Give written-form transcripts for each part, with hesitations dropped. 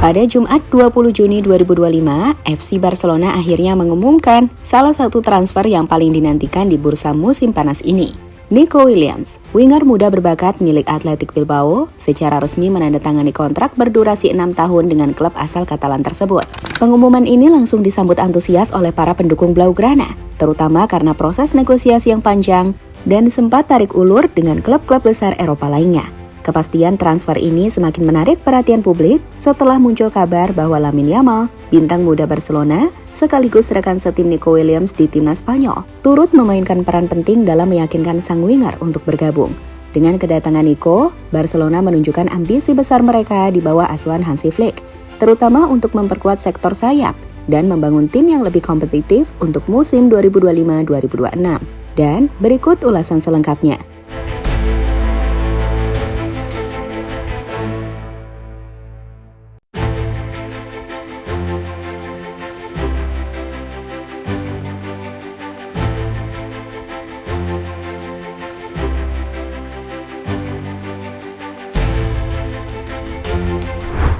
Pada Jumat 20 Juni 2025, FC Barcelona akhirnya mengumumkan salah satu transfer yang paling dinantikan di bursa musim panas ini. Nico Williams, winger muda berbakat milik Athletic Bilbao, secara resmi menandatangani kontrak berdurasi 6 tahun dengan klub asal Katalan tersebut. Pengumuman ini langsung disambut antusias oleh para pendukung Blaugrana, terutama karena proses negosiasi yang panjang dan sempat tarik ulur dengan klub-klub besar Eropa lainnya. Kepastian transfer ini semakin menarik perhatian publik setelah muncul kabar bahwa Lamine Yamal, bintang muda Barcelona, sekaligus rekan setim Nico Williams di timnas Spanyol, turut memainkan peran penting dalam meyakinkan sang winger untuk bergabung. Dengan kedatangan Nico, Barcelona menunjukkan ambisi besar mereka di bawah asuhan Hansi Flick, terutama untuk memperkuat sektor sayap dan membangun tim yang lebih kompetitif untuk musim 2025-2026. Dan berikut ulasan selengkapnya.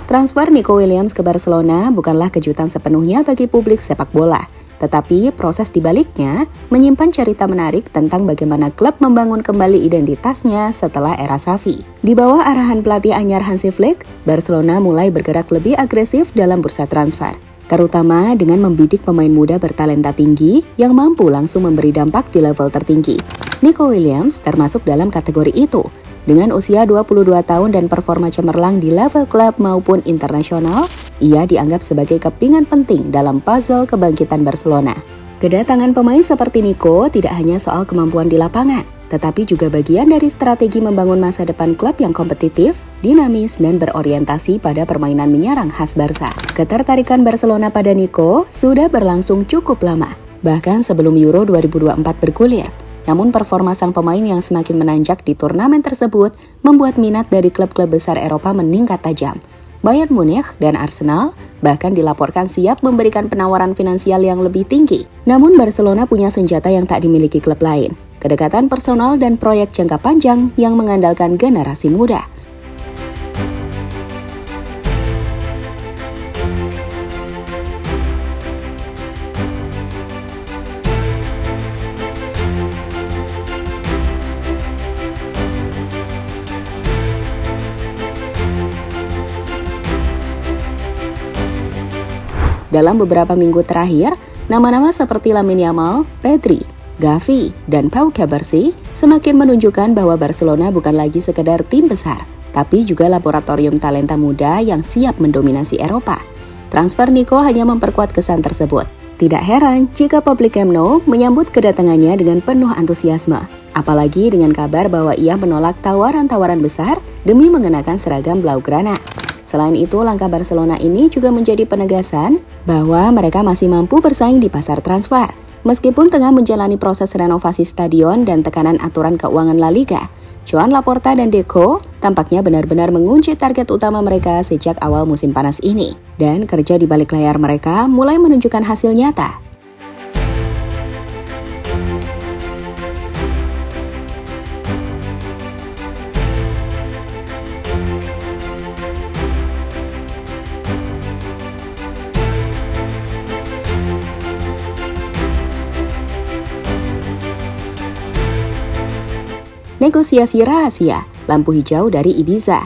Transfer Nico Williams ke Barcelona bukanlah kejutan sepenuhnya bagi publik sepak bola, tetapi proses dibaliknya menyimpan cerita menarik tentang bagaimana klub membangun kembali identitasnya setelah era Xavi. Di bawah arahan pelatih anyar Hansi Flick, Barcelona mulai bergerak lebih agresif dalam bursa transfer, terutama dengan membidik pemain muda bertalenta tinggi yang mampu langsung memberi dampak di level tertinggi. Nico Williams termasuk dalam kategori itu. Dengan usia 22 tahun dan performa cemerlang di level klub maupun internasional, ia dianggap sebagai kepingan penting dalam puzzle kebangkitan Barcelona. Kedatangan pemain seperti Nico tidak hanya soal kemampuan di lapangan, tetapi juga bagian dari strategi membangun masa depan klub yang kompetitif, dinamis, dan berorientasi pada permainan menyerang khas Barca. Ketertarikan Barcelona pada Nico sudah berlangsung cukup lama, bahkan sebelum Euro 2024 bergulir. Namun performa sang pemain yang semakin menanjak di turnamen tersebut membuat minat dari klub-klub besar Eropa meningkat tajam. Bayern Munich dan Arsenal bahkan dilaporkan siap memberikan penawaran finansial yang lebih tinggi. Namun Barcelona punya senjata yang tak dimiliki klub lain, kedekatan personal dan proyek jangka panjang yang mengandalkan generasi muda. Dalam beberapa minggu terakhir, nama-nama seperti Lamine Yamal, Pedri, Gavi, dan Pau Cubarsí semakin menunjukkan bahwa Barcelona bukan lagi sekedar tim besar, tapi juga laboratorium talenta muda yang siap mendominasi Eropa. Transfer Nico hanya memperkuat kesan tersebut. Tidak heran jika publik Camp Nou menyambut kedatangannya dengan penuh antusiasme, apalagi dengan kabar bahwa ia menolak tawaran-tawaran besar demi mengenakan seragam Blaugrana. Selain itu, langkah Barcelona ini juga menjadi penegasan bahwa mereka masih mampu bersaing di pasar transfer. Meskipun tengah menjalani proses renovasi stadion dan tekanan aturan keuangan La Liga, Joan Laporta dan Deco tampaknya benar-benar mengunci target utama mereka sejak awal musim panas ini. Dan kerja di balik layar mereka mulai menunjukkan hasil nyata. Negosiasi rahasia, lampu hijau dari Ibiza.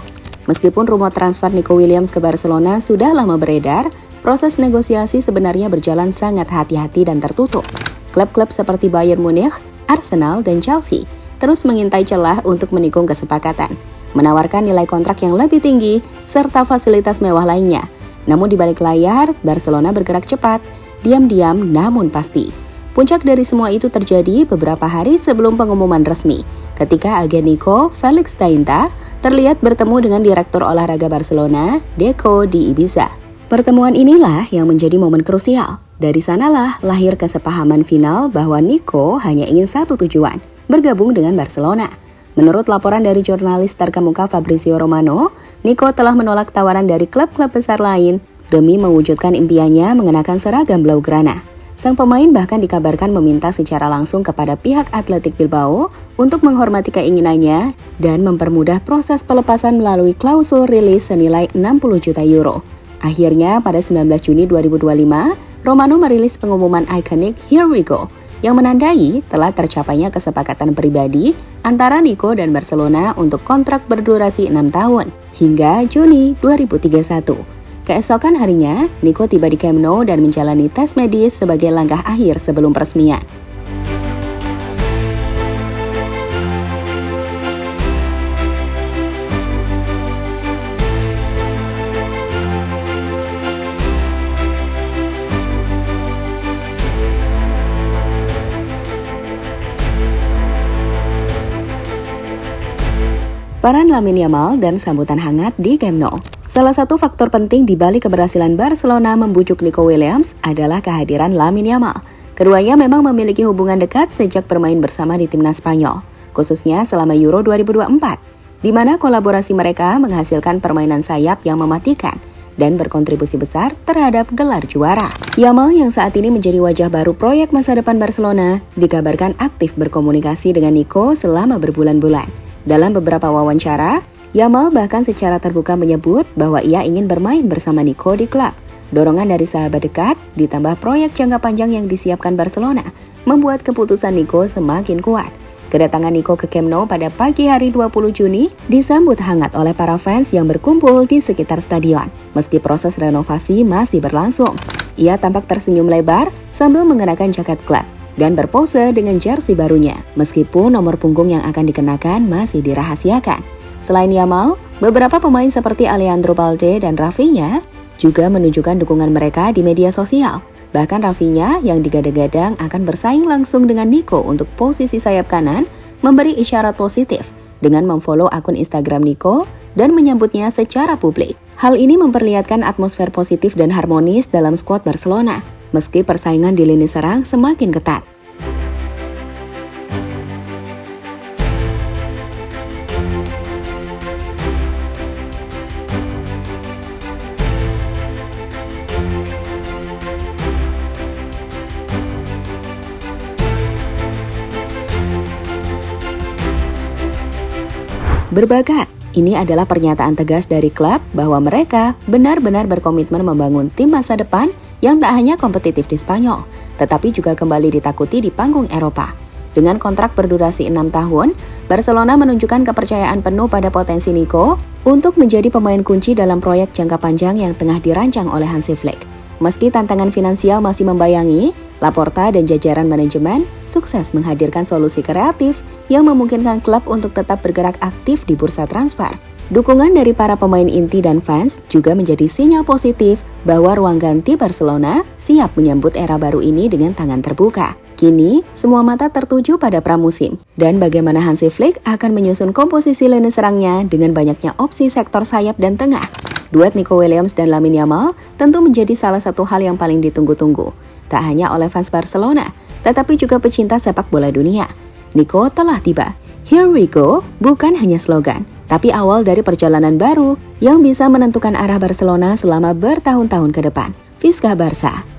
Meskipun rumor transfer Nico Williams ke Barcelona sudah lama beredar, proses negosiasi sebenarnya berjalan sangat hati-hati dan tertutup. Klub-klub seperti Bayern Munich, Arsenal, dan Chelsea terus mengintai celah untuk menikung kesepakatan, menawarkan nilai kontrak yang lebih tinggi, serta fasilitas mewah lainnya. Namun di balik layar, Barcelona bergerak cepat, diam-diam namun pasti. Puncak dari semua itu terjadi beberapa hari sebelum pengumuman resmi, ketika agen Nico, Felix Tainta, terlihat bertemu dengan Direktur Olahraga Barcelona, Deco, di Ibiza. Pertemuan inilah yang menjadi momen krusial. Dari sanalah lahir kesepahaman final bahwa Nico hanya ingin satu tujuan, bergabung dengan Barcelona. Menurut laporan dari jurnalis terkemuka Fabrizio Romano, Nico telah menolak tawaran dari klub-klub besar lain demi mewujudkan impiannya mengenakan seragam Blaugrana. Sang pemain bahkan dikabarkan meminta secara langsung kepada pihak Athletic Bilbao untuk menghormati keinginannya dan mempermudah proses pelepasan melalui klausul rilis senilai 60 juta euro. Akhirnya pada 19 Juni 2025, Romano merilis pengumuman ikonik Here We Go yang menandai telah tercapainya kesepakatan pribadi antara Nico dan Barcelona untuk kontrak berdurasi 6 tahun hingga Juni 2031. Keesokan harinya, Nico tiba di Camp Nou dan menjalani tes medis sebagai langkah akhir sebelum peresmian. Peran Lamine Yamal dan sambutan hangat di Camp Nou. Salah satu faktor penting di balik keberhasilan Barcelona membujuk Nico Williams adalah kehadiran Lamine Yamal. Keduanya memang memiliki hubungan dekat sejak bermain bersama di timnas Spanyol, khususnya selama Euro 2024, di mana kolaborasi mereka menghasilkan permainan sayap yang mematikan dan berkontribusi besar terhadap gelar juara. Yamal yang saat ini menjadi wajah baru proyek masa depan Barcelona, dikabarkan aktif berkomunikasi dengan Nico selama berbulan-bulan. Dalam beberapa wawancara, Yamal bahkan secara terbuka menyebut bahwa ia ingin bermain bersama Nico di klub. Dorongan dari sahabat dekat, ditambah proyek jangka panjang yang disiapkan Barcelona, membuat keputusan Nico semakin kuat. Kedatangan Nico ke Camp Nou pada pagi hari 20 Juni disambut hangat oleh para fans yang berkumpul di sekitar stadion. Meski proses renovasi masih berlangsung, ia tampak tersenyum lebar sambil mengenakan jaket klub dan berpose dengan jersey barunya, meskipun nomor punggung yang akan dikenakan masih dirahasiakan. Selain Yamal, beberapa pemain seperti Alejandro Balde dan Rafinha juga menunjukkan dukungan mereka di media sosial. Bahkan Rafinha yang digadang-gadang akan bersaing langsung dengan Nico untuk posisi sayap kanan memberi isyarat positif dengan memfollow akun Instagram Nico dan menyambutnya secara publik. Hal ini memperlihatkan atmosfer positif dan harmonis dalam skuad Barcelona, meski persaingan di lini serang semakin ketat. Berbakat, ini adalah pernyataan tegas dari klub bahwa mereka benar-benar berkomitmen membangun tim masa depan yang tak hanya kompetitif di Spanyol, tetapi juga kembali ditakuti di panggung Eropa. Dengan kontrak berdurasi 6 tahun, Barcelona menunjukkan kepercayaan penuh pada potensi Nico untuk menjadi pemain kunci dalam proyek jangka panjang yang tengah dirancang oleh Hansi Flick. Meski tantangan finansial masih membayangi, Laporta dan jajaran manajemen sukses menghadirkan solusi kreatif yang memungkinkan klub untuk tetap bergerak aktif di bursa transfer. Dukungan dari para pemain inti dan fans juga menjadi sinyal positif bahwa ruang ganti Barcelona siap menyambut era baru ini dengan tangan terbuka. Kini, semua mata tertuju pada pramusim dan bagaimana Hansi Flick akan menyusun komposisi lini serangnya dengan banyaknya opsi sektor sayap dan tengah. Duet Nico Williams dan Lamine Yamal tentu menjadi salah satu hal yang paling ditunggu-tunggu. Tak hanya oleh fans Barcelona, tetapi juga pecinta sepak bola dunia. Nico telah tiba. Here we go bukan hanya slogan, tapi awal dari perjalanan baru yang bisa menentukan arah Barcelona selama bertahun-tahun ke depan. Visca Barça.